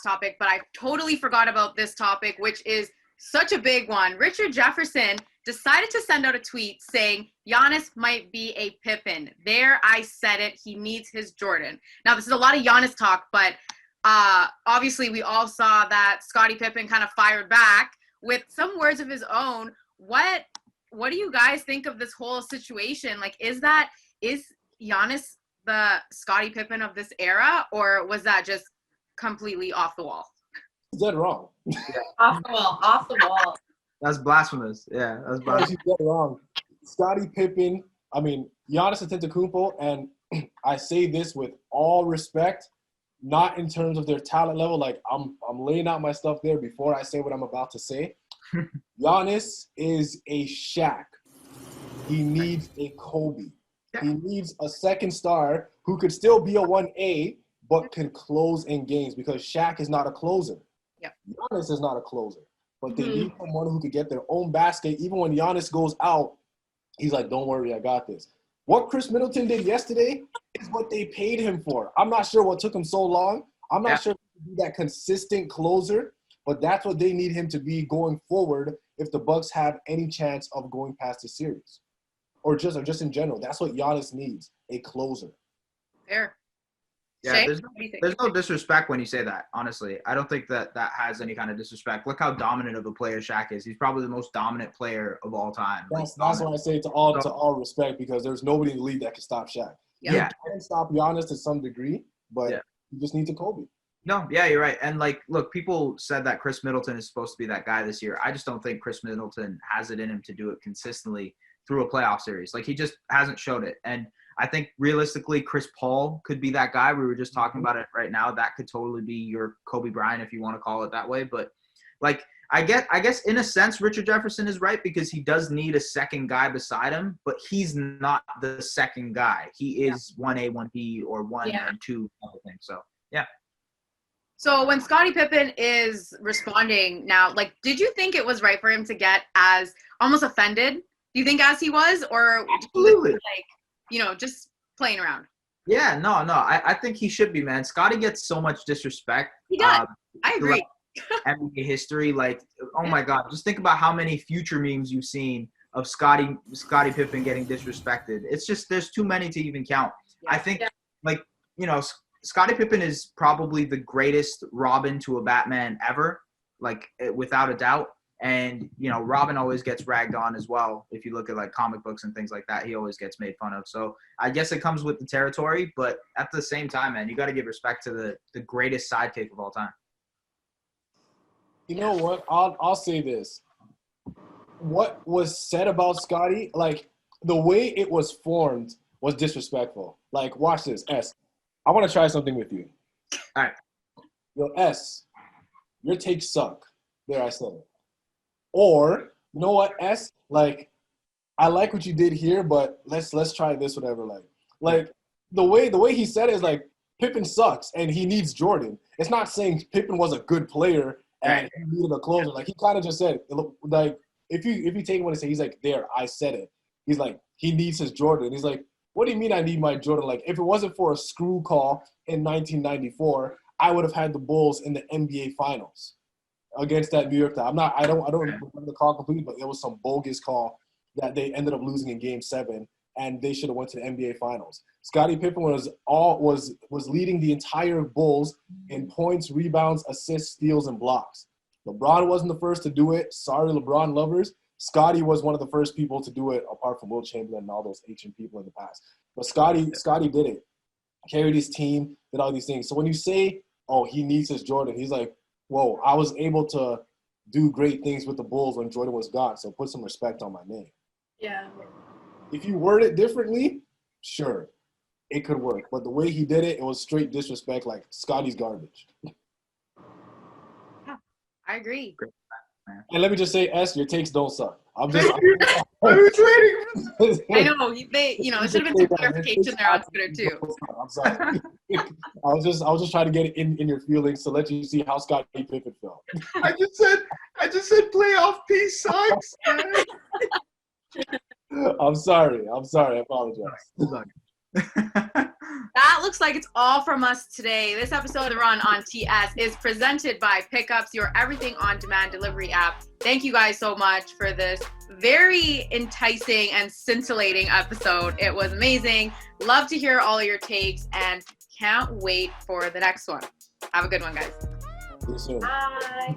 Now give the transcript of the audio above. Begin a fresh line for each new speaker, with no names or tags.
last topic, but I totally forgot about this topic, which is such a big one. Richard Jefferson decided to send out a tweet saying Giannis might be a Pippen. There, I said it. He needs his Jordan. Now, this is a lot of Giannis talk, but obviously we all saw that Scotty Pippen kind of fired back with some words of his own. What do you guys think of this whole situation? Like, is Giannis the Scotty Pippen of this era, or was that just completely off the wall?
Is that wrong?
Yeah. Off the wall.
That's blasphemous. Yeah, that's blasphemous.
She's dead wrong. Scotty Pippen, Giannis Antetokounmpo, and I say this with all respect, not in terms of their talent level. Like, I'm laying out my stuff there before I say what I'm about to say. Giannis is a Shaq. He needs a Kobe. He needs a second star who could still be a 1A, but can close in games, because Shaq is not a closer.
Yep.
Giannis is not a closer. But they need someone who could get their own basket. Even when Giannis goes out, he's like, don't worry, I got this. What Chris Middleton did yesterday is what they paid him for. I'm not sure what took him so long. I'm not sure if he could be that consistent closer, but that's what they need him to be going forward if the Bucks have any chance of going past the series. Or just in general. That's what Giannis needs, a closer.
Fair.
Yeah, there's no disrespect when you say that, honestly. I don't think that has any kind of disrespect. Look how dominant of a player Shaq is. He's probably the most dominant player of all time.
That's what I say to all respect, because there's nobody in the league that can stop Shaq.
Yeah.
You can stop Giannis to some degree, but you just need to Kobe.
No, yeah, you're right. And, look, people said that Chris Middleton is supposed to be that guy this year. I just don't think Chris Middleton has it in him to do it consistently through a playoff series. He just hasn't showed it. And I think realistically, Chris Paul could be that guy. We were just talking about it right now. That could totally be your Kobe Bryant, if you want to call it that way. But I guess in a sense, Richard Jefferson is right, because he does need a second guy beside him, but he's not the second guy. He is 1A, 1B, or 1 and 2 type of thing. So, yeah.
So when Scottie Pippen is responding now, did you think it was right for him to get as almost offended? Do you think as he was, or
absolutely
just playing around?
Yeah, no. I think he should be, man. Scotty gets so much disrespect.
He does. I agree.
NBA history, oh my God, just think about how many future memes you've seen of Scotty Pippen getting disrespected. It's just, there's too many to even count. Yeah. I think, Scotty Pippen is probably the greatest Robin to a Batman ever, without a doubt. And, Robin always gets ragged on as well. If you look at, comic books and things like that, he always gets made fun of. So I guess it comes with the territory. But at the same time, man, you got to give respect to the greatest sidekick of all time.
You know what? I'll say this. What was said about Scotty, the way it was formed was disrespectful. Watch this, S. I want to try something with you.
All right.
Yo, S, your takes suck. There, I said it. Or, you know what, S? I like what you did here, but let's try this, whatever. The way he said it is Pippen sucks and he needs Jordan. It's not saying Pippen was a good player and he needed a closer. He kind of just said, if you take what he said, he's there, I said it. He's he needs his Jordan. He's what do you mean I need my Jordan? If it wasn't for a screw call in 1994, I would have had the Bulls in the NBA Finals against that New York team. I don't remember the call completely, but it was some bogus call that they ended up losing in Game 7, and they should have went to the NBA Finals. Scottie Pippen was leading the entire Bulls in points, rebounds, assists, steals, and blocks. LeBron wasn't the first to do it. Sorry, LeBron lovers. Scottie was one of the first people to do it, apart from Will Chamberlain and all those ancient people in the past. But Scottie did it. Carried his team, did all these things. So when you say, oh, he needs his Jordan, he's whoa, I was able to do great things with the Bulls when Jordan was gone, so put some respect on my name.
Yeah.
If you word it differently, sure, it could work. But the way he did it, it was straight disrespect, Scotty's garbage.
Yeah, I agree.
And let me just say, S, your takes don't suck. I was waiting.
I know. There should have been some clarification there on Twitter, too.
I'm sorry. I was just trying to get it in your feelings to let you see how Scotty Pippen felt.
I just said playoff P sucks.
I'm sorry. I apologize.
That that looks like it's all from us today. This episode of The Run on TS is presented by Pickups, your everything on-demand delivery app. Thank you guys so much for this very enticing and scintillating episode. It was amazing. Love to hear all of your takes and can't wait for the next one. Have a good one, guys.
Yes, sir.
Bye.